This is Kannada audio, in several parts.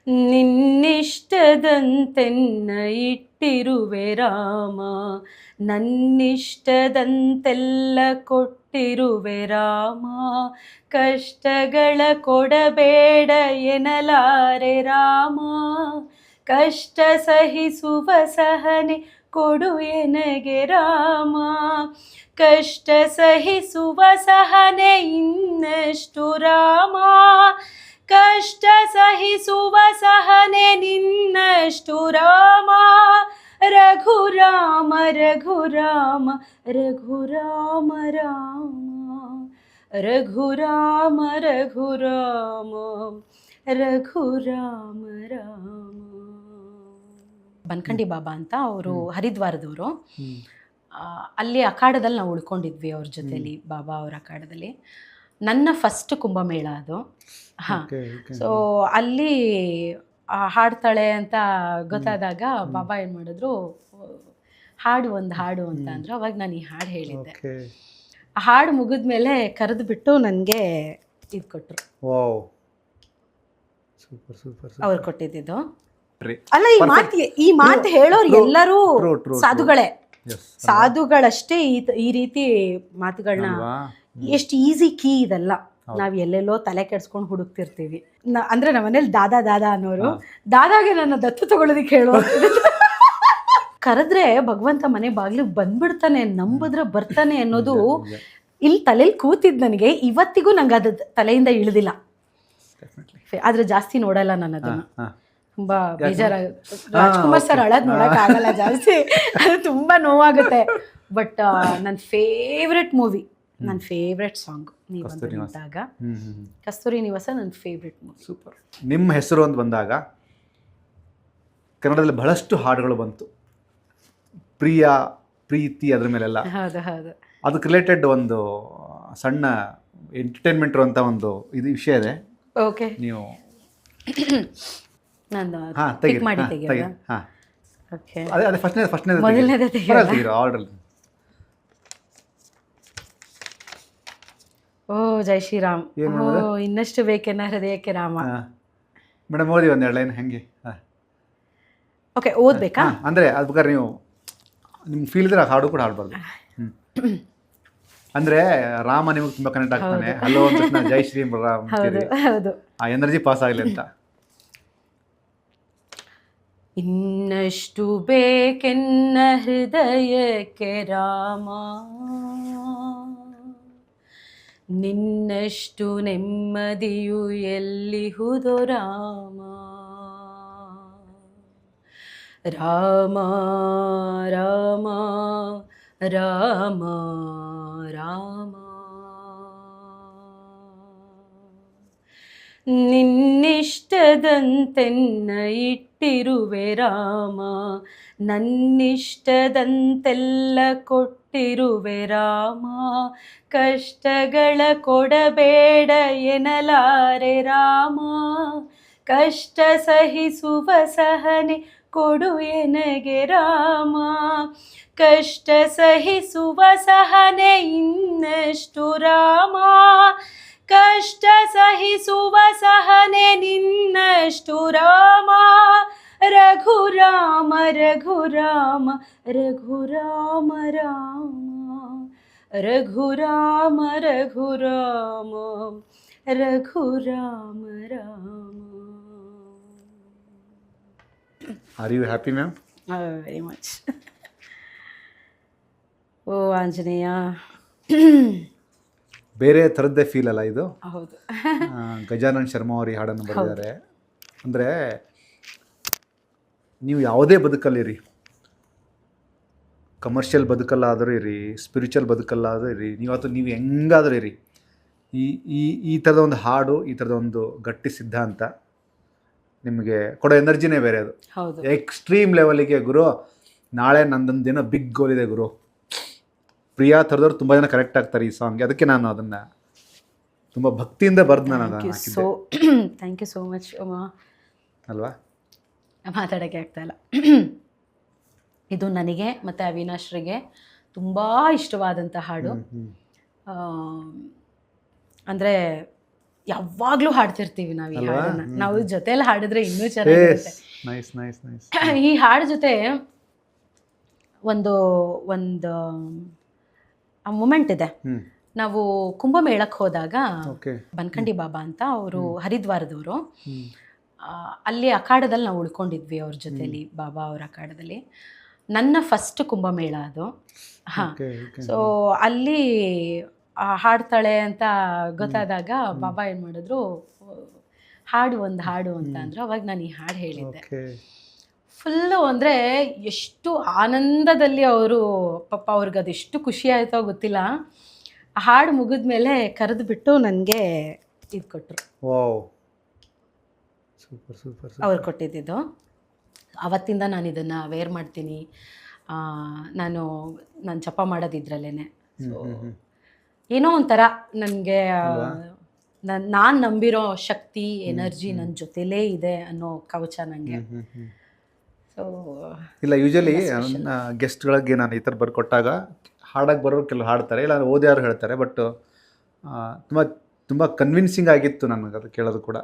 ನಿನ್ನಿಷ್ಟದಂತೆನ್ನ ಇಟ್ಟಿರುವೆ ರಾಮ, ನನ್ನಿಷ್ಟದಂತೆಲ್ಲ ಕೊಟ್ಟಿರುವೆ ರಾಮ, ಕಷ್ಟಗಳ ಕೊಡಬೇಡ ಎನಲಾರೆ ರಾಮ, ಕಷ್ಟ ಸಹಿಸುವ ಸಹನೆ ಕೊಡು ಎನಗೆ ರಾಮ, ಕಷ್ಟ ಸಹಿಸುವ ಸಹನೆ ಇನ್ನಷ್ಟು ರಾಮ, ಕಷ್ಟ ಸಹಿಸುವ ಸಹನೆ ನಿನ್ನಷ್ಟು ರಾಮ, ರಘುರಾಮ ರಘುರಾಮ ರಘುರಾಮ ರಾಮ, ರಘುರಾಮ ರಘುರಾಮ ರಘುರಾಮ ರಾಮ. ಬನ್ಕಂಡಿ ಬಾಬಾ ಅಂತ ಅವರು ಹರಿದ್ವಾರದವರು. ಅಲ್ಲಿ ಅಖಾಡದಲ್ಲಿ ನಾವು ಉಳ್ಕೊಂಡಿದ್ವಿ ಅವ್ರ ಜೊತೆಲಿ, ಬಾಬಾ ಅವ್ರ ಅಖಾಡದಲ್ಲಿ. ನನ್ನ ಫಸ್ಟ್ ಕುಂಭಮೇಳ ಅದು. ಹಾಂ, ಸೊ ಅಲ್ಲಿ ಹಾಡ್ತಾಳೆ ಅಂತ ಗೊತ್ತಾದಾಗ ಬಾಬಾ ಏನು ಮಾಡಿದ್ರು, ಒಂದು ಹಾಡು ಅಂತ ಅಂದರು. ಅವಾಗ ನಾನು ಈ ಹಾಡು ಹೇಳಿದ್ದೆ. ಆ ಹಾಡು ಮುಗಿದ್ಮೇಲೆ ಕರೆದುಬಿಟ್ಟು ನನಗೆ ಇದು ಕೊಟ್ಟರು. ಅವ್ರು ಕೊಟ್ಟಿದ್ದು ಅಲ್ಲ. ಈ ಮಾತು ಹೇಳೋರು ಎಲ್ಲರೂ ಸಾಧುಗಳೇ, ಸಾಧುಗಳಷ್ಟೇ ಈ ರೀತಿ ಮಾತುಗಳನ್ನ. ಎಷ್ಟು ಈಸಿ ಕೀ ಇದೆಲ್ಲ. ನಾವು ಎಲ್ಲೆಲ್ಲೋ ತಲೆ ಕೆಡ್ಸ್ಕೊಂಡು ಹುಡುಕ್ತಿರ್ತೀವಿ. ಅಂದ್ರೆ ನಮ್ಮ ಮನೇಲಿ ದಾದಾ ಅನ್ನೋರು, ದಾದಾಗೆ ನನ್ನ ದತ್ತು ತಗೊಳ್ಳೋದಕ್ಕೆ ಹೇಳೋ ಕರೆದ್ರೆ ಭಗವಂತ ಮನೆ ಬಾಗಿಲಿಗೆ ಬಂದ್ಬಿಡ್ತಾನೆ, ನಂಬಿದ್ರೆ ಬರ್ತಾನೆ ಅನ್ನೋದು ಇಲ್ಲಿ ತಲೆಯಲ್ಲಿ ಕೂತಿದ್ ನನಗೆ. ಇವತ್ತಿಗೂ ನಂಗೆ ಅದು ತಲೆಯಿಂದ ಇಳಿದಿಲ್ಲ. ಆದ್ರೆ ಜಾಸ್ತಿ ನೋಡಲ್ಲ ನಾನು ಅದನ್ನ. ತುಂಬಾ ಬೇಜಾರಾಗ, ರಾಜ್ಕುಮಾರ್ ಸರ್ ಅಳದ್ ನೋಡಕ್ ಆಗಲ್ಲ ಜಾಸ್ತಿ, ಅದು ತುಂಬಾ ನೋವಾಗುತ್ತೆ. ಬಟ್ ನನ್ನ ಫೇವ್ರೆಟ್ ಮೂವಿ, ನನ್ನ ಫೇವ್ರೆಟ್ ಸಾಂಗ್ ನೀವಂತ ನಿಂತಾಗ, ಕಸ್ತೂರಿ ನಿವಾಸ ನನ್ನ ಫೇವ್ರೆಟ್ ಮೂವಿ. ಸೂಪರ್. ನಿಮ್ಮ ಹೆಸರು ಅಂತ ಬಂದಾಗ ಕನ್ನಡದಲ್ಲಿ ಬಹಳಷ್ಟು ಹಾಡುಗಳು ಬಂತು, ಪ್ರಿಯ, ಪ್ರೀತಿ, ಅದ್ರ ಮೇಲೆಲ್ಲ. ಹೌದು ಹೌದು. ಅದಕ್ಕೆ ರಿಲೇಟೆಡ್ ಒಂದು ಸಣ್ಣ ಎಂಟರ್ಟೈನ್ಮೆಂಟ್ ಅಂತ ಒಂದು ಇದು ವಿಷಯ ಇದೆ. ಓಕೆ, ನೀವು ನಾನು ತೆಗಿ. ಓಕೆ, ಅದೇ ಫಸ್ಟ್ನೇ ಮೊದಲನೇದೇ ತೆಗಿರೋ ಆರ್ಡರ್. ಓ ಜೈ ಶ್ರೀರಾಮ್. ಓ ಇನ್ನಷ್ಟು ಬೇಕೆನ್ನ ಹೃದಯಕ್ಕೆ ರಾಮ. ಮೇಡಮ್ ಓದಿ ಒಂದೆರಡು ಲೈನ್ ಹೆಂಗೆ? ಓಕೆ, ಓದ್ಬೇಕಾ? ಅಂದರೆ ಅದು ಬೇಕಾದ್ರೆ ನೀವು ನಿಮ್ಗೆ ಫೀಲ್ ಇದ್ರೆ ಹಾಡು ಕೂಡ ಹಾಡ್ಬಾರ್ದು. ಅಂದರೆ ರಾಮ ನಿಮಗೆ ತುಂಬ ಕನೆಕ್ಟ್ ಆಗ್ತಾನೆ. ಹಲೋ ಅಂತ ಜೈ ಶ್ರೀ ರಾಮ್ ಆ ಎನರ್ಜಿ ಪಾಸ್ ಆಗಲಿ ಅಂತ. ಇನ್ನಷ್ಟು ಬೇಕೆನ್ನ ಹೃದಯಕ್ಕೆ ರಾಮ, ನಿನ್ನಷ್ಟು ನೆಮ್ಮದಿಯು ಎಲ್ಲಿಹುದೋ ರಾಮ, ರಾಮ ರಾಮ ರಾಮ ರಾಮ, ನಿನ್ನಿಷ್ಟದಂತೆನ್ನ ಇಟ್ಟಿರುವೆ ರಾಮ, ನನ್ನಿಷ್ಟದಂತೆಲ್ಲ ಕೊಟ್ಟಿರುವೆ ರಾಮ, ಕಷ್ಟಗಳ ಕೊಡಬೇಡ ಎನಲಾರೆ ರಾಮ, ಕಷ್ಟ ಸಹಿಸುವ ಸಹನೆ ಕೊಡು ಎನಗೆ ರಾಮ, ಕಷ್ಟ ಸಹಿಸುವ ಸಹನೆ ಇನ್ನಷ್ಟು ರಾಮ, ಕಷ್ಟ ಸಹಿಸುವ ಸಹನೆ ನಿನ್ನಷ್ಟು Rama, Raghurama Raghurama Raghurama Rama, Raghurama Raghurama Raghurama Rama. Are you happy ma'am? Very much. ಓ ಆಂಜನೇಯ, ಬೇರೆ ಥರದ್ದೇ ಫೀಲ್ ಅಲ್ಲ ಇದು? ಹೌದು. ಗಜಾನನ್ ಶರ್ಮಾ ಅವರು ಈ ಹಾಡನ್ನು ಬರೆದಿದ್ದಾರೆ. ಅಂದರೆ ನೀವು ಯಾವುದೇ ಬದುಕಲ್ಲಿರಿ, ಕಮರ್ಷಿಯಲ್ ಬದುಕಲ್ಲಾದರೂ ಇರಿ, ಸ್ಪಿರಿಚುವಲ್ ಬದುಕಲ್ಲಾದರೂ ಇರಿ, ನೀವು ಹೆಂಗಾದರೂ ಇರಿ, ಈ ಈ ಈ ಥರದ ಒಂದು ಹಾಡು, ಈ ಥರದ ಒಂದು ಗಟ್ಟಿ ಸಿದ್ಧಾಂತ ನಿಮಗೆ ಕೊಡೋ ಎನರ್ಜಿನೇ ಬೇರೆ. ಅದು ಎಕ್ಸ್ಟ್ರೀಮ್ ಲೆವೆಲಿಗೆ ಗುರು. ನಾಳೆ ನಂದೊಂದು ದಿನ ಬಿಗ್ ಗೋಲ್ ಇದೆ ಗುರು. ಪ್ರಿಯಾ ಥರದವ್ರು ತುಂಬ ಜನ ಕರೆಕ್ಟ್ ಆಗ್ತಾರೆ ಈ ಸಾಂಗ್ಗೆ. ಅದಕ್ಕೆ ನಾನು ಅದನ್ನು ತುಂಬ ಭಕ್ತಿಯಿಂದ ಬರೆದು ನಾನು ಅದನ್ನು ಥ್ಯಾಂಕ್ ಯು ಸೋ ಮಚ್ ಅಲ್ವಾ? ಮಾತಾಡೋಕ್ಕೆ ಆಗ್ತಾಯಿಲ್ಲ. ಇದು ನನಗೆ ಮತ್ತು ಅವಿನಾಶ್ರಿಗೆ ತುಂಬ ಇಷ್ಟವಾದಂಥ ಹಾಡು. ಅಂದರೆ ಯಾವಾಗ್ಲೂ ಹಾಡ್ತಿರ್ತೀವಿ ನಾವು ಈ ಹಾಡನ್ನ. ನಾವು ಜೊತೆಲಿ ಹಾಡಿದ್ರೆ ಇನ್ನೂ ಚೆನ್ನಾಗಿರುತ್ತೆ. Nice nice nice. ಈ ಹಾಡು ಜೊತೆ ಒಂದು ಒಂದು ಮೂಮೆಂಟ್ ಇದೆ. ನಾವು ಕುಂಭಮೇಳಕ್ಕೆ ಹೋದಾಗ ಬನ್ಕಂಡಿ ಬಾಬಾ ಅಂತ ಅವರು ಹರಿದ್ವಾರದವರು, ಅಲ್ಲಿ ಅಖಾಡದಲ್ಲಿ ನಾವು ಉಳ್ಕೊಂಡಿದ್ವಿ ಅವ್ರ ಜೊತೆಲಿ, ಬಾಬಾ ಅವ್ರ ಅಖಾಡದಲ್ಲಿ. ನನ್ನ ಫಸ್ಟ್ ಕುಂಭಮೇಳ ಅದು. ಸೊ ಅಲ್ಲಿ ಹಾಡ್ತಾಳೆ ಅಂತ ಗೊತ್ತಾದಾಗ ಬಾಬಾ ಏನು ಮಾಡಿದ್ರು, ಒಂದು ಹಾಡು ಅಂತ ಅಂದರು. ಅವಾಗ ನಾನು ಈ ಹಾಡು ಹೇಳಿದ್ದೆ. ಫುಲ್ಲು ಅಂದರೆ ಎಷ್ಟು ಆನಂದದಲ್ಲಿ ಅವರು, ಪಾಪ ಅವ್ರಿಗೆ ಅದೆಷ್ಟು ಖುಷಿ ಆಯಿತೋ ಗೊತ್ತಿಲ್ಲ. ಆ ಹಾಡು ಮುಗಿದ್ಮೇಲೆ ಕರೆದುಬಿಟ್ಟು ನನಗೆ ಇದು ಕೊಟ್ಟರು. Super super. ಅವ್ರು ಕೊಟ್ಟಿದ್ದು. ಅವತ್ತಿಂದ ನಾನು ಇದನ್ನು ವೇರ್ ಮಾಡ್ತೀನಿ. ನಾನು ಜಪ ಮಾಡೋದಿದ್ರಲ್ಲೇ. ಸೊ ಏನೋ ಒಂಥರ ನನಗೆ ನಾನು ನಂಬಿರೋ ಶಕ್ತಿ, ಎನರ್ಜಿ ನನ್ನ ಜೊತೆಲೇ ಇದೆ ಅನ್ನೋ ಕವಚ ನನಗೆ. ಸೊ ಇಲ್ಲ, ಯೂಶಲಿ ಗೆಸ್ಟ್ಗಳಿಗೆ ನಾನು ಈ ಥರ ಬರ್ಕೊಟ್ಟಾಗ ಹಾಡಕ್ಕೆ ಬರೋರು ಕೆಲವು ಹಾಡ್ತಾರೆ, ಇಲ್ಲ ಓದ್ಯಾರು ಹೇಳ್ತಾರೆ. ಬಟ್ ತುಂಬ ತುಂಬ ಕನ್ವಿನ್ಸಿಂಗ್ ಆಗಿತ್ತು ನನಗೆ ಅದು ಕೇಳೋದು ಕೂಡ.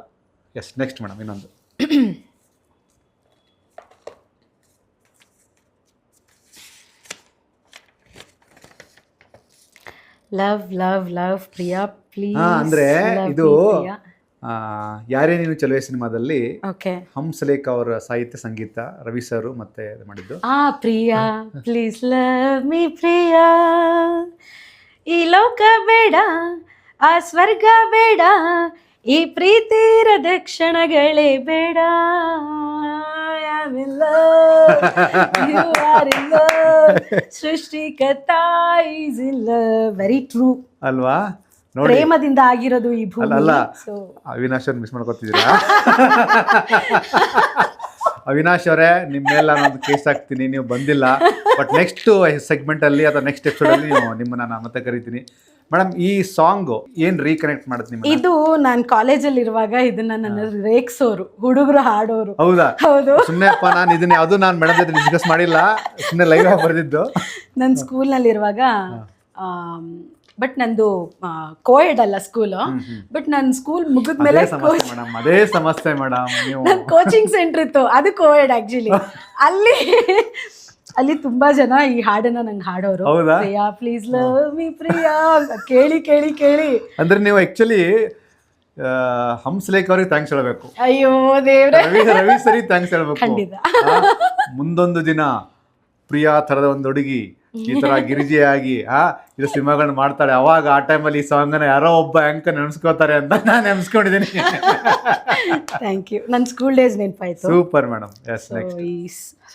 ಎಸ್, ನೆಕ್ಸ್ಟ್ ಮೇಡಮ್ ಇನ್ನೊಂದು. Love love love Priya please. ಅಂದರೆ ಇದು ಯಾರೇ ನೀನು ಚೆಲುವೆ ಸಿನಿಮಾದಲ್ಲಿ ಹಂಸಲೇಖ ಅವರ ಸಾಹಿತ್ಯ ಸಂಗೀತ, ರವಿ ಸರ್ ಮತ್ತೆ ಮಾಡಿದ್ದು. Priya please love me Priya, ಈ ಲೋಕ ಬೇಡ, ಆ ಸ್ವರ್ಗ ಬೇಡ, ಈ ಪ್ರೀತಿರದ ಕ್ಷಣಗಳೇ ಬೇಡ. ಸೃಷ್ಟಿಕರ್ತಾ is in love. Very true ಅಲ್ವಾ? ಪ್ರೇಮದಿಂದ ಆಗಿರೋದು ಈ ಭೂಮಿ. ಅಲ್ಲ, ಅವಿನಾಶ್ ಅವ್ರು ಮಿಸ್ ಮಾಡ್ಕೊತಿದ್ದೀರಾ? ಅವಿನಾಶ್ ಅವರೇ, ನಿಮ್ಮ ಮೇಲೆ ನಾನೊಂದು ಕೇಸ್ ಹಾಕ್ತೀನಿ, ನೀವು ಬಂದಿಲ್ಲ. ಬಟ್ ನೆಕ್ಸ್ಟ್ ಸೆಗ್ಮೆಂಟಲ್ಲಿ ಅಥವಾ ನೆಕ್ಸ್ಟ್ ಎಪಿಸೋಡಲ್ಲಿ ನಿಮ್ಮನ್ನ ನಾನು ಮತ್ತೆ ಕರಿತೀನಿ. ಮೇಡಮ್, ಈ ಸಾಂಗು ಏನು ರೀಕನೆಕ್ಟ್ ಮಾಡುತ್ತೆ ನಿಮಗೆ? ಇದು ನಾನು ಕಾಲೇಜಲ್ಲಿ ಇರುವಾಗ ಇದನ್ನ ನನ್ನ ರೇಕ್ಸೋರು, ಹುಡುಗರು ಹಾಡೋರು. ಹೌದಾ? ಹೌದು. ಸುಮ್ಮನೆಪ್ಪ, ನಾನು ಇದನ್ನ ಯಾವುದು ನಾನು ಮೇಡಮ್ ಜೊತೆ ಡಿಸ್ಕಸ್ ಮಾಡಿಲ್ಲ, ಸುಮ್ಮನೆ ಲೈವ್ ಆಗಿ ಬರೆದಿದ್ದು. ನನ್ನ ಸ್ಕೂಲ್ನಲ್ಲಿ ಇರುವಾಗ, ಬಟ್ ನಂದು ಕೋಯೆಡ್ ಅಲ್ಲ ಸ್ಕೂಲು, ಬಟ್ ನನ್ನ ಸ್ಕೂಲ್ ಮುಗಿದ್ಮೇಲೆ ಅದೇ ಸಮಸ್ಯೆ ಮೇಡಮ್. ನನ್ನ ಕೋಚಿಂಗ್ ಸೆಂಟರ್ ಇತ್ತು, ಅದು ಕೋಯೆಡ್ ಆಕ್ಚುಲಿ. ಅಲ್ಲಿ ತುಂಬಾ ಜನ ಈ ಹಾಡನ್ನ ನಂಗೆ ಹಾಡೋರು. Priya please love me Priya ಕೇಳಿ ಕೇಳಿ ಕೇಳಿ. ಅಂದ್ರೆ ನೀವು ಆಕ್ಚುಲಿ ಹಂಸಲೇಖ ಅವ್ರಿಗೆ ಥ್ಯಾಂಕ್ಸ್ ಹೇಳಬೇಕು. ಅಯ್ಯೋ ದೇವ್ರೆ, ರವಿ ಸರಿ ಥ್ಯಾಂಕ್ಸ್ ಹೇಳ್ಬೇಕು. ಖಂಡಿತ. ಮುಂದೊಂದು ದಿನ ಪ್ರಿಯಾ ಥರದ ಒಂದು ಹುಡುಗಿ ಈ ತರ ಗಿರಿಜಿಯಾಗಿ ಇದು ಸಿನಿಮಾಗಳನ್ನ ಮಾಡ್ತಾಳೆ, ಅವಾಗ ಆ ಟೈಮಲ್ಲಿ ಈ ಸಾಂಗನ್ನ ಯಾರೋ ಒಬ್ಬ ಆಂಕರ್ ನೆನೆಸ್ಕೋತಾರೆ ಅಂತ ನಾನು ನೆನೆಸ್ಕೊಂಡಿದ್ದೀನಿ. Thank you. ನನ್ನ ಸ್ಕೂಲ್ ಡೇಸ್ ನೆನಪಾಯ್ತು. Super madam. ಎಸ್, ನೆಕ್ಸ್ಟ್ ಈ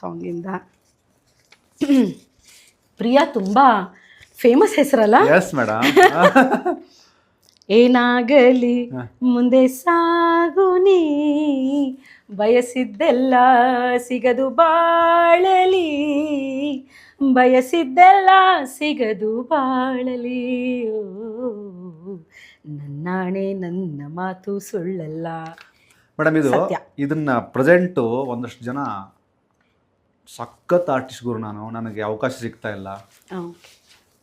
ಸಾಂಗಿಂದ ಪ್ರಿಯಾ ತುಂಬಾ ಫೇಮಸ್ ಹೆಸರಲ್ಲ? Yes madam. ಏನಾಗಲಿ ಮುಂದೆ ಸಾಗು ನೀ, ಬಯಸಿದ್ದೆಲ್ಲ ಸಿಗದು ಬಾಳಲಿ, ಬಯಸಿದ್ದೆಲ್ಲ ಸಿಗದು ಬಾಳಲಿ, ನನ್ನಾಣೆ ನನ್ನ ಮಾತು ಸುಳ್ಳಲ್ಲ. ಮೇಡಮ್, ಇದನ್ನ ಪ್ರೆಸೆಂಟು ಒಂದಷ್ಟು ಜನ ಸಖತ್ ಆರ್ಟಿಸ್ಟ್ ಗುರು, ನನಗೆ ಅವಕಾಶ ಸಿಗ್ತಾ ಇಲ್ಲ,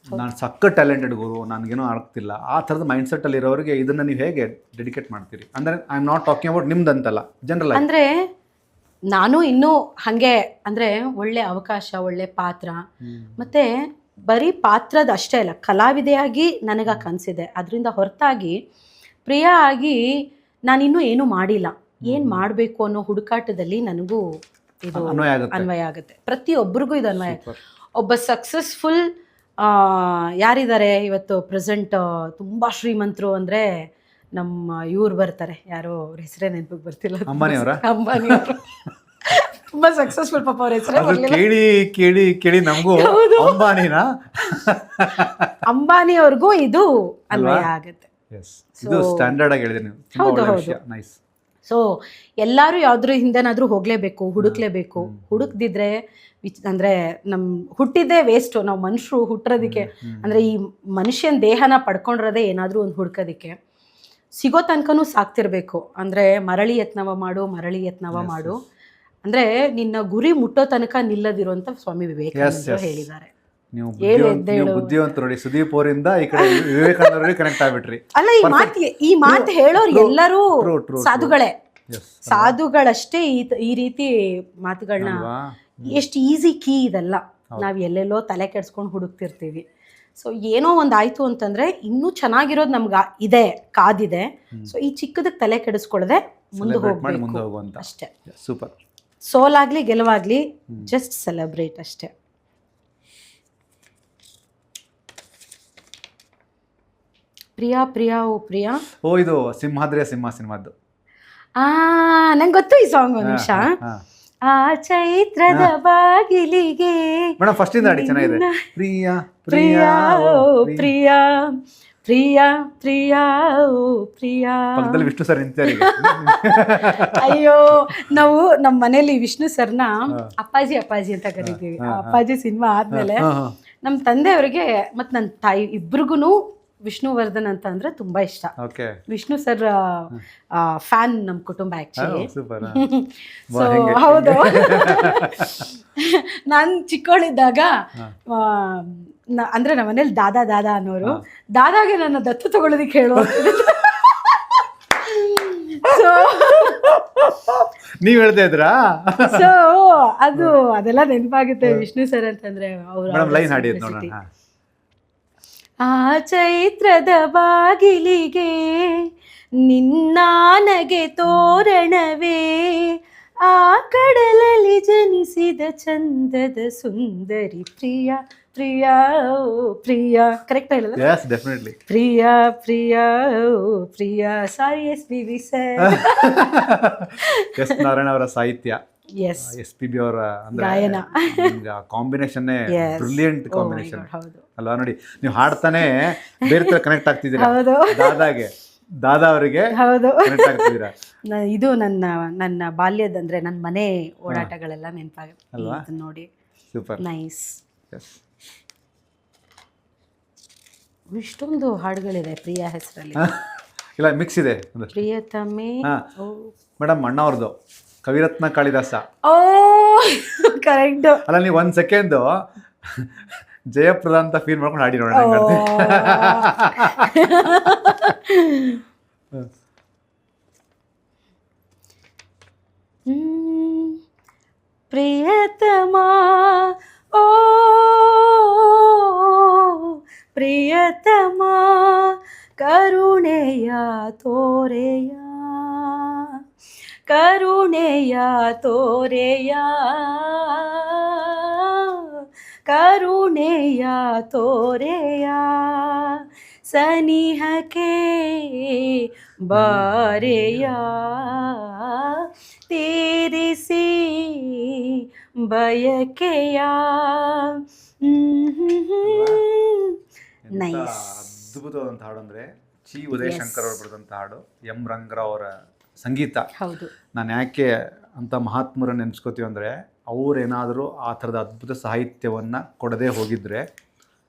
ನಾನು ಸಖತ್ ಟ್ಯಾಲೆಂಟೆಡ್ ಗುರು, ನನಗೇನೋ ಆಗ್ತಿಲ್ಲ, ಆ ಥರದ ಮೈಂಡ್ಸೆಟ್ಟಲ್ಲಿ ಇರೋರಿಗೆ ಇದನ್ನು ನೀವು ಹೇಗೆ ಡೆಡಿಕೇಟ್ ಮಾಡ್ತೀರಿ? ಅಂದರೆ I am not talking about ನಿಮ್ದಂತಲ್ಲ, ಜನರಲ್. ಅಂದರೆ ನಾನು ಇನ್ನೂ ಹಾಗೆ, ಅಂದರೆ ಒಳ್ಳೆ ಅವಕಾಶ, ಒಳ್ಳೆ ಪಾತ್ರ, ಮತ್ತು ಬರೀ ಪಾತ್ರದ ಅಷ್ಟೇ ಅಲ್ಲ, ಕಲಾವಿದೆಯಾಗಿ ನನಗೆ ಕನಸಿದೆ. ಅದರಿಂದ ಹೊರತಾಗಿ ಪ್ರಿಯಾ ಆಗಿ ನಾನಿನ್ನೂ ಏನೂ ಮಾಡಿಲ್ಲ. ಏನು ಮಾಡಬೇಕು ಅನ್ನೋ ಹುಡುಕಾಟದಲ್ಲಿ ನನಗೂ ಇದು ಅನ್ವಯ ಆಗುತ್ತೆ. ಪ್ರತಿಯೊಬ್ಬರಿಗೂ ಇದು ಅನ್ವಯ. ಒಬ್ಬ ಸಕ್ಸಸ್ಫುಲ್ ಯಾರಿದ್ದಾರೆ ಇವತ್ತು ಪ್ರೆಸೆಂಟ್ ತುಂಬ ಶ್ರೀಮಂತರು ಅಂದರೆ ನಮ್ಮ ಇವ್ರು ಬರ್ತಾರೆ, ಯಾರೋ ಅವ್ರ ಹೆಸರೇ ನೆನಪಿಗೆ ಬರ್ತಿಲ್ಲ, ಅಂಬಾನಿ ಅವರು. ತುಂಬ ಸಕ್ಸಸ್ಫುಲ್, ಪಾಪ ಅವ್ರ ಹೆಸರೇ ಕೇಳಿ ಕೇಳಿ ಕೇಳಿ ನಮಗೂ ಅಂಬಾನಿ ಅವ್ರಿಗೂ ಇದು ಅನ್ವಯ ಆಗುತ್ತೆ. ಸ್ಟ್ಯಾಂಡರ್ಡ್ ಆಗಿ ಹೇಳಿದೆ ನೀವು. ಹೌದು ಹೌದು. ಸೊ ಎಲ್ಲರೂ ಯಾವ್ದ್ರ ಹಿಂದೆನಾದ್ರೂ ಹೋಗ್ಲೇಬೇಕು, ಹುಡುಕ್ಲೇಬೇಕು. ಹುಡುಕ್ದಿದ್ರೆ ಅಂದರೆ ನಮ್ಮ ಹುಟ್ಟಿದ್ದೇ ವೇಸ್ಟು. ನಾವು ಮನುಷ್ಯರು ಹುಟ್ಟಿರೋದಕ್ಕೆ, ಅಂದರೆ ಈ ಮನುಷ್ಯನ ದೇಹನ ಪಡ್ಕೊಂಡಿರೋದೇ ಏನಾದರೂ ಒಂದು ಹುಡ್ಕೋದಕ್ಕೆ. ಸಿಗೋ ತನಕನೂ ಸಾಕ್ತಿರ್ಬೇಕು. ಅಂದರೆ ಮರಳಿ ಯತ್ನವ ಮಾಡು, ಮರಳಿ ಯತ್ನವ ಮಾಡು. ಅಂದರೆ ನಿನ್ನ ಗುರಿ ಮುಟ್ಟೋ ತನಕ ನಿಲ್ಲದಿರುವಂಥ ಸ್ವಾಮಿ ವಿವೇಕಾನಂದರು ಹೇಳಿದ್ದಾರೆ. ನೀವು ಹೇಳು ಬುದ್ಧಿವಂತರು ನೋಡಿ. ಸುದೀಪ್ ಅವರಿಂದ ಈ ಕಡೆ ವಿವೇಕಾನಂದರಿಗೆ ಕನೆಕ್ಟ್ ಆಗ್ಬಿಟ್ರಿ. ಅಲ್ಲ, ಈ ಮಾತು ಹೇಳೋರು ಎಲ್ಲರೂ ಸಾಧುಗಳೇ, ಸಾಧುಗಳಷ್ಟೇ ಈ ರೀತಿ ಮಾತುಗಳನ್ನ. ಎಷ್ಟು ಈಸಿ ಕೀ ಇದೆಲ್ಲ. ನಾವು ಎಲ್ಲೆಲ್ಲೋ ತಲೆ ಕೆಡ್ಸ್ಕೊಂಡು ಹುಡುಕ್ತಿರ್ತೀವಿ. ಸೊ ಏನೋ ಒಂದು ಆಯಿತು ಅಂತಂದರೆ ಇನ್ನೂ ಚೆನ್ನಾಗಿರೋದು ನಮ್ಗೆ ಇದೆ, ಕಾದಿದೆ. ಸೊ ಈ ಚಿಕ್ಕದಕ್ಕೆ ತಲೆ ಕೆಡಿಸ್ಕೊಳ್ಳದೆ ಮುಂದೆ ಹೋಗ್ಬೇಕು ಅಷ್ಟೇ. ಸೂಪರ್. ಸೋಲಾಗ್ಲಿ ಗೆಲುವಾಗ್ಲಿ, ಜಸ್ಟ್ ಸೆಲೆಬ್ರೇಟ್ ಅಷ್ಟೇ. ಪ್ರಿಯಾ ಪ್ರಿಯಾ ಓ ಪ್ರಿಯಾ. ಓ, ಇದು ಸಿಂಹಾದ್ರಿಯ ಸಿಂಹ ಸಿನಿಮಾದ್ದು. ನಂಗೆ ಗೊತ್ತು ಈ ಸಾಂಗ್. ಒಂದು ನಿಮಿಷ. ಆ ಚೈತ್ರದ ಬಾಗಿಲಿಗೆ ಮೇಡಮ್ ಫಸ್ಟ್ ಇಂದ ಆಡಿ ಚೆನ್ನಾಗಿದೆ. ಪ್ರಿಯಾ ಪ್ರಿಯಾ ಓ ಪ್ರಿಯಾ, ಪ್ರಿಯಾ ಪ್ರಿಯಾ ಓ ಪ್ರಿಯಾ. ಪಕ್ಕದಲ್ಲಿ ವಿಷ್ಣು ಸರ್ ನಿಂತಿದ್ದಾರೆ. ಅಯ್ಯೋ, ನಾವು ನಮ್ಮ ಮನೇಲಿ ವಿಷ್ಣು ಸರ್ನ ಅಪ್ಪಾಜಿ ಅಪ್ಪಾಜಿ ಅಂತ ಕರಿತೀವಿ. ಅಪ್ಪಾಜಿ ಸಿನಿಮಾ ಆದ್ಮೇಲೆ ನಮ್ಮ ತಂದೆಯವರಿಗೆ ಮತ್ತು ನನ್ನ ತಾಯಿ ಇಬ್ರಿಗೂ ವಿಷ್ಣುವರ್ಧನ್ ಅಂತ ಅಂದ್ರೆ ತುಂಬಾ ಇಷ್ಟ. ವಿಷ್ಣು ಸರ್ ಫ್ಯಾನ್ ನಮ್ಮ ಕುಟುಂಬ ಆಕ್ಚುಲಿ. ಸೊ ಹೌದು. ನಾನು ಚಿಕ್ಕವಳಿದ್ದಾಗ ಅಂದ್ರೆ ನಮ್ಮ ಮನೇಲಿ ದಾದಾ ದಾದಾ ಅನ್ನೋರು ದಾದಾಗೆ ನನ್ನ ದತ್ತು ತಗೊಳ್ಳೋದಿಕ್ಕೆ ಹೇಳುವ. ಸೊ ನೀವ್ ಹೇಳ್ತಾ ಇದ್ರಾ? ಸೊ ಅದೆಲ್ಲ ನೆನಪಾಗುತ್ತೆ ವಿಷ್ಣು ಸರ್ ಅಂತಂದ್ರೆ. ಅವರು ಆ ಚೈತ್ರದ ಬಾಗಿಲಿಗೆ ನಿನ್ನಾನಗೆ ತೋರಣವೇ, ಆ ಕಡಲಲ್ಲಿ ಜನಿಸಿದ ಚಂದದ ಸುಂದರಿ ಪ್ರಿಯಾ ಪ್ರಿಯಾ ಓ ಪ್ರಿಯಾ. ಕರೆಕ್ಟ್ ಹೇಳಲ್ಲ? Yes, definitely. ಪ್ರಿಯಾ ಪ್ರಿಯಾ ಓ ಪ್ರಿಯಾ. ಸಾರಿ, SPB ಸರ್. ಎಸ್ ನಾರಾಯಣ ಅವರ ಸಾಹಿತ್ಯ, SPB ಅವರ ಗಾಯನ ಕಾಂಬಿನೇಷನ್ ಬ್ರಿಲಿಯಂಟ್ ಕಾಂಬಿನೇಷನ್ ಅಲ್ವಾ? ನೋಡಿ, ನೀವು ಹಾಡ್ತಾನೆ ಬೇರೆ ತರ ಕನೆಕ್ಟ್ ಆಗ್ತಿದ್ದೀರಾ. ದಾದಾ ಅವರಿಗೆ ಕನೆಕ್ಟ್ ಆಗ್ತಿದ್ದೀರಾ. ಇದು ನನ್ನ ಬಾಲ್ಯದ ಅಂದ್ರೆ ನನ್ನ ಮನೆ ಓಡಾಟಗಳೆಲ್ಲ ನೆನಪಾಗುತ್ತೆ ನೋಡಿ. Super, nice. ಇಷ್ಟೊಂದು ಹಾಡುಗಳಿದೆ ಪ್ರಿಯಾ ಹೆಸರಲ್ಲಿ. ಇಲ್ಲ, ಮಿಕ್ಸ್ ಇದೆ. ಪ್ರಿಯತಮೆ ಮೇಡಮ್ ಅಣ್ಣ ಅವ್ರದ್ದು ಕವಿರತ್ನ ಕಾಳಿದಾಸ. ಓ ಕರೆಕ್ಟ್. ಅಲ್ಲ, ನೀವು 1 ಸೆಕೆಂಡ್ ಜಯಪ್ರದ ಅಂತ ಫೀಲ್ ಮಾಡ್ಕೊಂಡು ಹಾಡಿ ನೋಡೋಣ. ಪ್ರಿಯತಮ ಓ ಪ್ರಿಯತಮ ಕರುಣೆಯ ತೋರೆಯ, ಕರುಣೆಯ ತೋರೆಯ, ಕರುಣೆಯ ತೋರೆಯ, ಸನಿಹಕ್ಕೆ ಬಾರೆಯ, ತೀರಿಸಿ ಬಯಕೆಯ. ಅದ್ಭುತವಾದಂಥ ಹಾಡು ಅಂದರೆ ಚಿ ಉದಯಶಂಕರ್ ಅವರು ಬರೆದಂಥ ಹಾಡು, ಎಂ ರಂಗರಾವ್ ಅವರ ಸಂಗೀತ. ಹೌದು. ನಾನು ಯಾಕೆ ಅಂತ ಮಹಾತ್ಮರನ್ನು ನೆನೆಸ್ಕೋತೀವಿ ಅಂದರೆ, ಅವರೇನಾದರೂ ಆ ಥರದ ಅದ್ಭುತ ಸಾಹಿತ್ಯವನ್ನು ಕೊಡದೇ ಹೋಗಿದ್ರೆ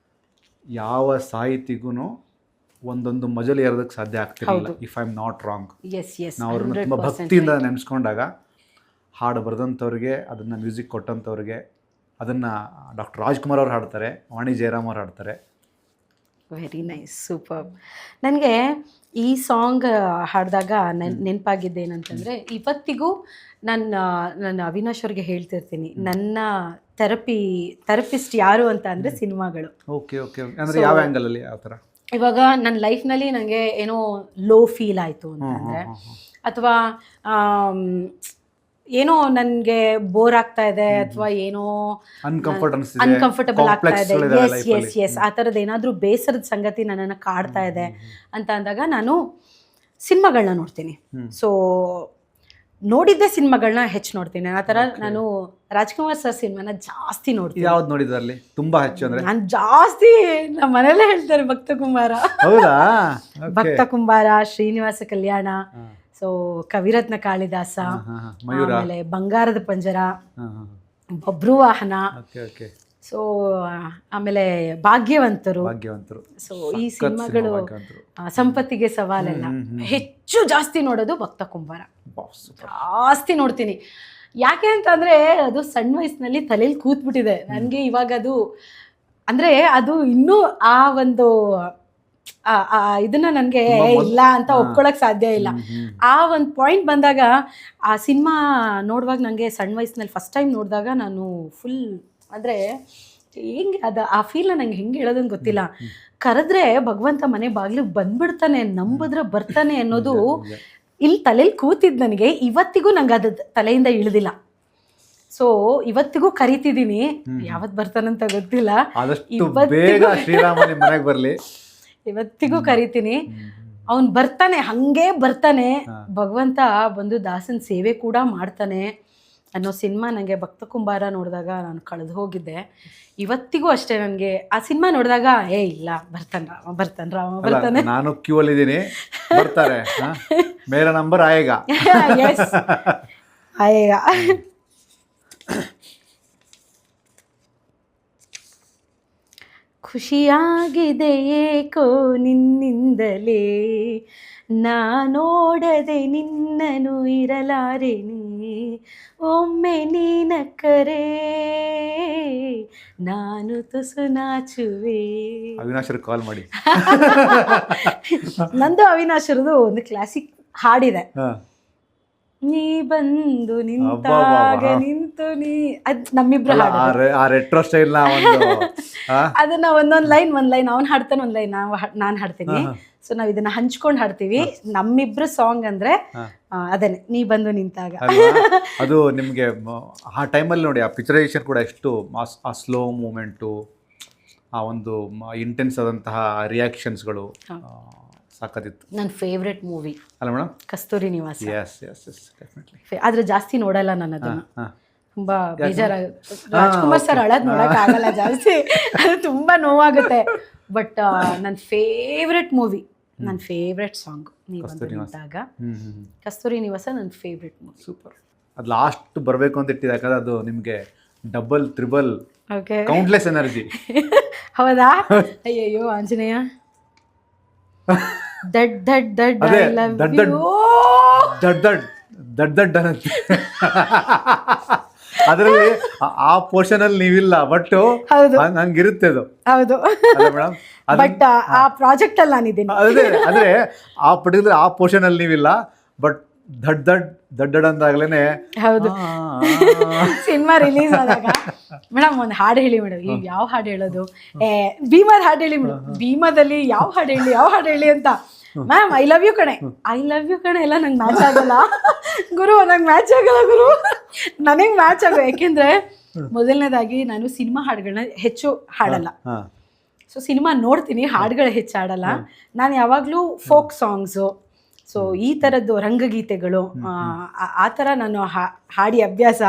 ಯಾವ ಸಾಹಿತಿಗೂ ಒಂದೊಂದು ಮಜಲು ಏರೋದಕ್ಕೆ ಸಾಧ್ಯ ಆಗ್ತಿರಲಿಲ್ಲ. If I am not wrong. ನಾವು ಅವ್ರನ್ನ ತುಂಬ ಭಕ್ತಿಯಿಂದ ನೆನೆಸ್ಕೊಂಡಾಗ, ಹಾಡು ಬರೆದಂಥವ್ರಿಗೆ, ಅದನ್ನು ಮ್ಯೂಸಿಕ್ ಕೊಟ್ಟಂಥವ್ರಿಗೆ, ಅದನ್ನು ಡಾಕ್ಟರ್ ರಾಜ್ಕುಮಾರ್ ಅವ್ರು ಹಾಡ್ತಾರೆ, ವಾಣಿ ಜಯರಾಮ್ ಅವ್ರು ಹಾಡ್ತಾರೆ. Very nice, super. ನನಗೆ ಈ ಸಾಂಗ್ ಹಾಡಿದಾಗ ನೆನಪಾಗಿದ್ದೇನಂತಂದರೆ, ಇವತ್ತಿಗೂ ನನ್ನ ಅವಿನಾಶ್ ಅವ್ರಿಗೆ ಹೇಳ್ತಿರ್ತೀನಿ, ನನ್ನ ಥೆರಪಿಸ್ಟ್ ಯಾರು ಅಂತ ಅಂದರೆ ಸಿನಿಮಾಗಳು. Okay okay. ಅಂದರೆ ಯಾವ ಆ್ಯಂಗಲಲ್ಲಿ, ಯಾವ ಥರ? ಇವಾಗ ನನ್ನ ಲೈಫ್ನಲ್ಲಿ ನನಗೆ ಏನೋ ಲೋ ಫೀಲ್ ಆಯಿತು ಅಂತಂದರೆ, ಅಥವಾ ಏನೋ ನನಗೆ ಬೋರ್ ಆಗ್ತಾ ಇದೆ, ಅಥವಾ ಏನೋ ಅನ್ಕಂಫರ್ಟಬಲ್ ಆಗ್ತಾ ಇದೆ, ಎಸ್ ಆ ಥರದ್ದು ಏನಾದರೂ ಬೇಸರದ ಸಂಗತಿ ನನ್ನನ್ನು ಕಾಡ್ತಾ ಇದೆ ಅಂತ ಅಂದಾಗ ನಾನು ಸಿನಿಮಾಗಳನ್ನ ನೋಡ್ತೀನಿ. ಸೊ ನೋಡಿದ್ದೆ ಸಿನಿಮಾಗಳನ್ನ ಹೆಚ್ಚು ನೋಡ್ತೀನಿ. ಆ ಥರ ನಾನು ರಾಜ್ಕುಮಾರ್ ಸರ್ ಸಿನಿಮಾನ ಜಾಸ್ತಿ ನೋಡ್ತೀನಿ. ಯಾವ್ದು ನೋಡಿದ್ರಲ್ಲಿ ತುಂಬಾ ಹೆಚ್ಚು ಅಂದ್ರೆ? ನಾನು ಜಾಸ್ತಿ ನಮ್ಮ ಮನೆಯಲ್ಲೇ ಹೇಳ್ತಾರೆ ಭಕ್ತ ಕುಂಬಾರ. ಹೌದಾ? ಭಕ್ತ ಕುಂಬಾರ, ಶ್ರೀನಿವಾಸ ಕಲ್ಯಾಣ, ಸೊ ಕವಿರತ್ನ ಕಾಳಿದಾಸ, ಆಮೇಲೆ ಬಂಗಾರದ ಪಂಜರ, ಬಬ್ರುವಾಹನ, ಸೊ ಆಮೇಲೆ ಭಾಗ್ಯವಂತರು. ಸೊ ಈ ಸಿನಿಮಾಗಳು, ಸಂಪತ್ತಿಗೆ ಸವಾಲೆಲ್ಲ ಹೆಚ್ಚು ಜಾಸ್ತಿ ನೋಡೋದು ಭಕ್ತ ಕುಂಬಾರ. ಜಾಸ್ತಿ ನೋಡ್ತೀನಿ. ಯಾಕೆ ಅಂತಂದರೆ ಅದು ಸಣ್ಣ ವಯಸ್ಸಿನಲ್ಲಿ ತಲೆಯಲ್ಲಿ ಕೂತ್ಬಿಟ್ಟಿದೆ ನನಗೆ. ಇವಾಗ ಅದು ಅಂದ್ರೆ ಅದು ಇನ್ನೂ ಆ ಒಂದು ಇದನ್ನ ನನಗೆ ಇಲ್ಲ ಅಂತ ಒಪ್ಕೊಳಕ್ ಸಾಧ್ಯ ಇಲ್ಲ. ಆ ಒಂದು ಪಾಯಿಂಟ್ ಬಂದಾಗ ಆ ಸಿನಿಮಾ ನೋಡುವಾಗ ನನಗೆ ಸಣ್ಣ ವಯಸ್ಸಿನಲ್ಲಿ ಫಸ್ಟ್ ಟೈಮ್ ನೋಡಿದಾಗ ನಾನು ಫುಲ್ ಅಂದರೆ ಹೆಂಗೆ ಆ ಫೀಲ್ನ ನಂಗೆ ಹೆಂಗೆ ಹೇಳೋದಂಗೆ ಗೊತ್ತಿಲ್ಲ. ಕರೆದ್ರೆ ಭಗವಂತ ಮನೆ ಬಾಗಿಲಿಗೆ ಬಂದ್ಬಿಡ್ತಾನೆ, ನಂಬಿದ್ರೆ ಬರ್ತಾನೆ ಅನ್ನೋದು ಇಲ್ಲಿ ತಲೆಯಲ್ಲಿ ಕೂತಿದ್ದು ನನಗೆ ಇವತ್ತಿಗೂ ನಂಗೆ ಅದು ತಲೆಯಿಂದ ಇಳಿದಿಲ್ಲ. ಸೊ ಇವತ್ತಿಗೂ ಕರಿತಿದ್ದೀನಿ, ಯಾವತ್ತು ಬರ್ತಾನಂತ ಗೊತ್ತಿಲ್ಲ, ಇವತ್ತಿಗೂ ಕರಿತೀನಿ. ಅವನು ಬರ್ತಾನೆ, ಹಂಗೆ ಬರ್ತಾನೆ. ಭಗವಂತ ಬಂದು ದಾಸನ ಸೇವೆ ಕೂಡ ಮಾಡ್ತಾನೆ ಅನ್ನೋ ಸಿನಿಮಾ ನನಗೆ ಭಕ್ತ ಕುಂಬಾರ ನೋಡಿದಾಗ ನಾನು ಕಳೆದು ಹೋಗಿದ್ದೆ. ಇವತ್ತಿಗೂ ಅಷ್ಟೇ ನನಗೆ ಆ ಸಿನಿಮಾ ನೋಡಿದಾಗ ಇಲ್ಲ ಬರ್ತಾನೆ. ನಾನು ಕ್ಯೂ ಅಲ್ಲಿ ಇದ್ದೀನಿ, ಬರ್ತಾರೆ, ಮೇರಾ ನಂಬರ್ ಆಯೇಗಾ. ಆಯೇಗಾ. ಖುಷಿಯಾಗಿದೆ ಏಕೋ ನಿನ್ನಿಂದಲೇ, ನೋಡದೆ ನಿನ್ನನು ಇರಲಾರೆನೆ, ಒಮ್ಮೆ ನೀನಕ್ಕರೆ ನಾನು ತುಸು ನಾಚುವೆ. ಅವಿನಾಶರು ಕಾಲ್ ಮಾಡಿ. ನಂದು ಅವಿನಾಶರದು ಒಂದು ಕ್ಲಾಸಿಕ್ ಹಾಡಿದೆ, ನೀ ಬಂದು ನಿಂತಾಗ ನಿಂತು ನೀ, ಅದ್ ನಮ್ಮಿಬ್ರು ರೆಟ್ರೋ ಸ್ಟೈಲ್ ಅದನ್ನ ಒಂದೊಂದ್ ಲೈನ್ ಅವ್ನು ಹಾಡ್ತಾನೆ, ಒಂದ್ ಲೈನ್ ನಾನು ಹಾಡ್ತೀನಿ. ಸೊ ನಾವ್ ಇದನ್ನ ಹಂಚ್ಕೊಂಡು ಹಾಡ್ತೀವಿ. ನಮ್ಮಿಬ್ರು ಸಾಂಗ್ ಅಂದ್ರೆ ಅದೇನೆ, ನೀ ಬಂದು ನಿಂತಾಗ. ಅದು ನಿಮ್ಗೆ ಆ ಟೈಮಲ್ಲಿ ನೋಡಿ, ಆ ಪಿಕ್ಚರೈಸೇಷನ್ ಕೂಡ ಎಷ್ಟು ಆ ಸ್ಲೋ ಮೂಮೆಂಟು, ಆ ಒಂದು ಇಂಟೆನ್ಸ್ ಆದಂತಹ ರಿಯಾಕ್ಷನ್ಸ್ಗಳು ಸಾಕದಿತ್ತು. ನನ್ನ ಫೇವ್ರೆಟ್ ಮೂವಿ ಅಲ್ಲ ಮೇಡಮ್, ಕಸ್ತೂರಿ ನಿವಾಸ. ಡೆಫಿನೆಟ್ಲಿ. ಆದ್ರೆ ಜಾಸ್ತಿ ನೋಡಲ್ಲ ನಾನು ಅದನ್ನ, ತುಂಬಾ ಬೇಜಾರಾಗುತ್ತೆ. ರಾಜ್ಕುಮಾರ್ ಸರ್ ಅಳದ್ ನೋಡಕ್ ಆಗಲ್ಲ ಜಾಸ್ತಿ, ಅದು ತುಂಬಾ ನೋವಾಗುತ್ತೆ. ಬಟ್ ನನ್ನ ಫೇವ್ರೆಟ್ ಮೂವಿ, ನನ್ನ ಫೇವ್ರೆಟ್ ಸಾಂಗ್ ನೀವು ಅಂದಾಗ ಕಸ್ತೂರಿ ನಿವಾಸ ನನ್ನ ಫೇವ್ರೆಟ್ ಮೂವಿ. ಸೂಪರ್. ಅದು ಲಾಸ್ಟ್ ಬರಬೇಕು ಅಂತ ಇಟ್ಟಿದೆ, ಯಾಕಂದ್ರೆ ಅದು ನಿಮಗೆ ಡಬಲ್ ತ್ರಿಬಲ್ ಕೌಂಟ್ಲೆಸ್ ಎನರ್ಜಿ. ಹೌದಾ? ಅಯ್ಯಯ್ಯೋ ಆಂಜನೇಯ. ದಡ್ ದಡ್ ದಡ್ ಐ ಲವ್ ಯು. ದಡ್ ದಡ್ ದಡ್ ದಡ್ ಅನ್ನಂತೆ. ಅದರಲ್ಲಿ ಆ ಪೋರ್ಷನ್ ಅಲ್ಲಿ ನೀವಿಲ್ಲ, ಬಟ್ ಹಂಗಿರುತ್ತೆ ಅದು. ಹೌದು, ಬಟ್ ಆ ಪ್ರಾಜೆಕ್ಟ್ ಅಲ್ಲಿ ನಾನಿದ್ದೀನಿ. ಅದೇ ಆ ಪರ್ಟಿಕ್ಯುಲರ್ ಆ ಪೋರ್ಷನ್ ಅಲ್ಲಿ ನೀವಿಲ್ಲ, ಬಟ್ ದಡ್ ದಡ್ ದಡ್ ದಡ್ ಅಂದಾಗ್ಲೇನೆ. ಹೌದು, ಸಿನಿಮಾ ರಿಲೀಸ್ ಆದಾಗ ಮೇಡಮ್ ಒಂದು ಹಾಡು ಹೇಳಿ ಮೇಡಮ್. ಈಗ ಯಾವ ಹಾಡು ಹೇಳೋದು? ಭೀಮಾದ ಹಾಡು ಹೇಳಿ ಮೇಡಮ್. ಭೀಮಾದಲ್ಲಿ ಯಾವ ಹಾಡು ಹೇಳಿ ಅಂತ. ಮ್ಯಾಮ್ ಐ ಲವ್ ಯು ಕಣೆ ಎಲ್ಲ ನಂಗೆ ಮ್ಯಾಚ್ ಆಗಲ್ಲ ಗುರು, ನಂಗೆ ಮ್ಯಾಚ್ ಆಗಲ್ಲ ಗುರು, ನನಗೆ ಮ್ಯಾಚ್ ಆಗೋ. ಯಾಕೆಂದ್ರೆ ಮೊದಲನೇದಾಗಿ ನಾನು ಸಿನಿಮಾ ಹಾಡುಗಳನ್ನ ಹೆಚ್ಚು ಹಾಡಲ್ಲ. ಸೊ ಸಿನಿಮಾ ನೋಡ್ತೀನಿ, ಹಾಡುಗಳು ಹೆಚ್ಚು ಹಾಡಲ್ಲ ನಾನು. ಯಾವಾಗಲೂ ಫೋಕ್ ಸಾಂಗ್ಸು, ಸೊ ಈ ಥರದ್ದು ರಂಗಗೀತೆಗಳು, ಆ ಥರ ನಾನು ಹಾಡಿ ಅಭ್ಯಾಸ.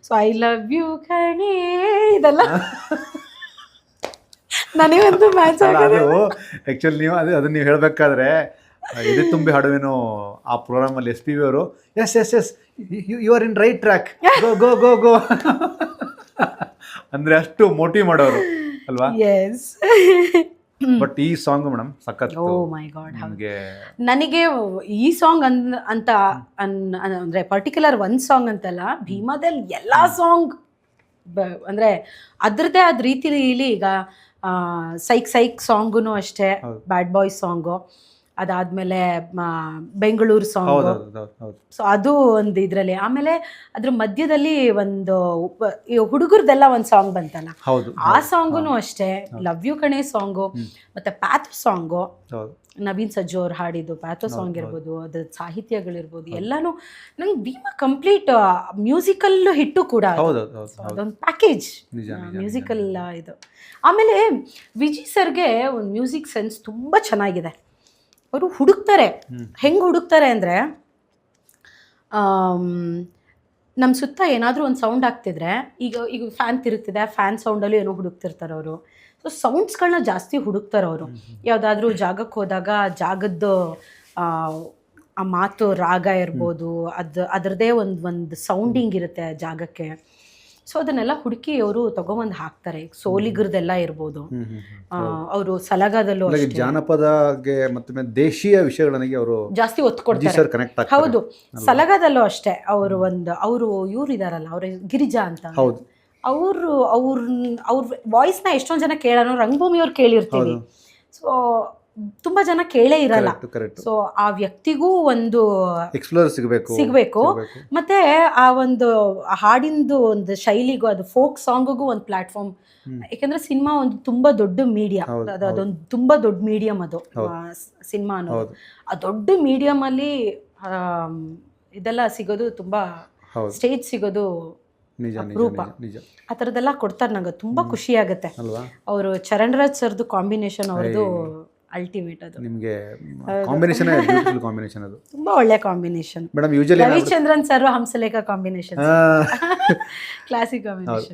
ಸೊ ಐ ಲವ್ ಯು ಕಣೆ ಇದೆಲ್ಲ ನನಗಂತೂ ಮ್ಯಾಚ್ ಆಗೋದು. ಆ್ಯಕ್ಚುಲಿ ನೀವು ಅದನ್ನ ನೀವು ಹೇಳಬೇಕಾದ್ರೆ ಇದು ತುಂಬಿ ಹಾಡುವೇನೋ ಆ ಪ್ರೋಗ್ರಾಮಲ್ಲಿ SPB ಅವರು yes you are in right track, go go go go ಅಂದರೆ ಅಷ್ಟು ಮೋಟಿವ್ ಮಾಡೋರು ಅಲ್ವಾ? ಎಸ್. ಬಟ್ ಈ ಸಾಂಗ್ ಮೇಡಮ್ ಸಖತ್. Oh my god. ನನಗೆ ಈ ಸಾಂಗ್ ಅಂತ ಅಂದರೆ ಪರ್ಟಿಕ್ಯುಲರ್ ಒಂದು ಸಾಂಗ್ ಅಂತಲ್ಲ, ಭೀಮಾದಲ್ಲಿ ಎಲ್ಲ ಸಾಂಗ್ ಅಂದರೆ ಅದರದ್ದೇ ಆದ ರೀತಿಲಿ. ಈಗ ಸೈಕ್ ಸಾಂಗು ಅಷ್ಟೇ, ಬ್ಯಾಡ್ ಬಾಯ್ ಸಾಂಗು, ಅದಾದಮೇಲೆ ಬೆಂಗಳೂರು ಸಾಂಗು. ಸೊ ಅದು ಒಂದು ಇದರಲ್ಲಿ. ಆಮೇಲೆ ಅದ್ರ ಮಧ್ಯದಲ್ಲಿ ಒಂದು ಹುಡುಗರದೆಲ್ಲ ಒಂದು ಸಾಂಗ್ ಬಂತಲ್ಲ, ಆ ಸಾಂಗು ಅಷ್ಟೇ. ಲವ್ ಯು ಕಣೆ ಸಾಂಗು, ಮತ್ತು ಪ್ಯಾಥೋ ಸಾಂಗು, ನವೀನ್ ಸಜ್ಜು ಅವ್ರು ಹಾಡಿದ್ದು ಪ್ಯಾಥೋ ಸಾಂಗ್ ಇರ್ಬೋದು, ಅದ್ರ ಸಾಹಿತ್ಯಗಳಿರ್ಬೋದು, ಎಲ್ಲಾನು ನಂಗೆ ಭೀಮಾ ಕಂಪ್ಲೀಟ್ ಮ್ಯೂಸಿಕಲ್ ಹಿಟ್ಟು ಕೂಡ. ಅದೊಂದು ಪ್ಯಾಕೇಜ್ ಮ್ಯೂಸಿಕಲ್ ಇದು. ಆಮೇಲೆ ವಿಜಯ್ ಸರ್ಗೆ ಒಂದು ಮ್ಯೂಸಿಕ್ ಸೆನ್ಸ್ ತುಂಬ ಚೆನ್ನಾಗಿದೆ. ಅವರು ಹುಡುಕ್ತಾರೆ. ಹೆಂಗೆ ಹುಡುಕ್ತಾರೆ ಅಂದರೆ, ನಮ್ಮ ಸುತ್ತ ಏನಾದರೂ ಒಂದು ಸೌಂಡ್ ಆಗ್ತಿದ್ರೆ, ಈಗ ಫ್ಯಾನ್ ತಿರುಗ್ತಿದೆ, ಫ್ಯಾನ್ ಸೌಂಡಲ್ಲೂ ಏನೋ ಹುಡುಕ್ತಿರ್ತಾರೆ ಅವರು. ಸೊ ಸೌಂಡ್ಸ್ಗಳನ್ನ ಜಾಸ್ತಿ ಹುಡುಕ್ತಾರೆ ಅವರು. ಯಾವುದಾದ್ರೂ ಜಾಗಕ್ಕೆ ಹೋದಾಗ ಜಾಗದ್ದು ಆ ಮಾತು ರಾಗ ಇರ್ಬೋದು, ಅದರದ್ದೇ ಒಂದು ಸೌಂಡಿಂಗ್ ಇರುತ್ತೆ ಆ ಜಾಗಕ್ಕೆ. ಸೊ ಅದನ್ನೆಲ್ಲ ಹುಡುಕಿ ಅವರು ತಗೊಂಬಂದು ಹಾಕ್ತಾರೆ. ಸೋಲಿಗರದೆಲ್ಲ ಇರ್ಬೋದು, ಅವರು ಸಲಗಾದಲ್ಲೂ ಜಾನಪದಗೆ ಮತ್ತೆ ದೇಶೀಯ ವಿಷಯಗಳಿಗೆ ಅವರು ಜಾಸ್ತಿ ಒತ್ತು ಕೊಡ್ತಾರೆ. ಹೌದು, ಸಲಗಾದಲ್ಲೂ ಅಷ್ಟೇ. ಅವರು ಇವ್ರು ಇದಾರಲ್ಲ, ಅವ್ರ ಗಿರಿಜಾ ಅಂತ, ಅವ್ರ ವಾಯ್ಸ್ನ ಎಷ್ಟೊಂದು ಜನ ಕೇಳೋಣ, ರಂಗಭೂಮಿ ಅವ್ರು ಕೇಳಿರ್ತೀವಿ, ಸೊ ತುಂಬಾ ಜನ ಕೇಳೇ ಇರಲ್ಲ. ಕರೆಕ್ಟ್. ಸೊ ಆ ವ್ಯಕ್ತಿಗೂ ಒಂದು ಎಕ್ಸ್ಪ್ಲೋರ್ ಸಿಗಬೇಕು. ಮತ್ತೆ ಆ ಒಂದು ಹಾಡಿಂದು ಒಂದು ಶೈಲಿಗೂ, ಅದು ಫೋಕ್ ಸಾಂಗಿಗೂ ಒಂದು ಪ್ಲಾಟ್ಫಾರ್ಮ್. ಯಾಕಂದ್ರೆ ಸಿನಿಮಾ ಒಂದು ತುಂಬಾ ದೊಡ್ಡ ಮೀಡಿಯಾ, ಅದೊಂದು ತುಂಬಾ ದೊಡ್ಡ ಮೀಡಿಯಂ ಅದು ಸಿನಿಮಾ ಅನ್ನೋದು. ಆ ದೊಡ್ಡ ಮೀಡಿಯಂ ಅಲ್ಲಿ ಇದೆಲ್ಲ ಸಿಗೋದು ತುಂಬಾ, ಸ್ಟೇಜ್ ಸಿಗೋದು ಅಪರೂಪ. ಆ ಥರದ್ದೆಲ್ಲ ಕೊಡ್ತಾರೆ, ನಂಗೆ ತುಂಬಾ ಖುಷಿ ಆಗುತ್ತೆ. ಅವರು ಚರಣ್ ರಾಜ್ ಸರ್ದು ಕಾಂಬಿನೇಷನ್ ಅವ್ರದ್ದು ಅಲ್ಟಿಮೇಟ್. ಅದು ನಿಮಗೆ ಕಾಂಬಿನೇಷನ್, ಬ್ಯೂಟಿಫುಲ್ ಕಾಂಬಿನೇಷನ್, ಅದು ತುಂಬಾ ಒಳ್ಳೆ combination. Madam usually Ravichandran sir Hamsalekha combination, classic combination.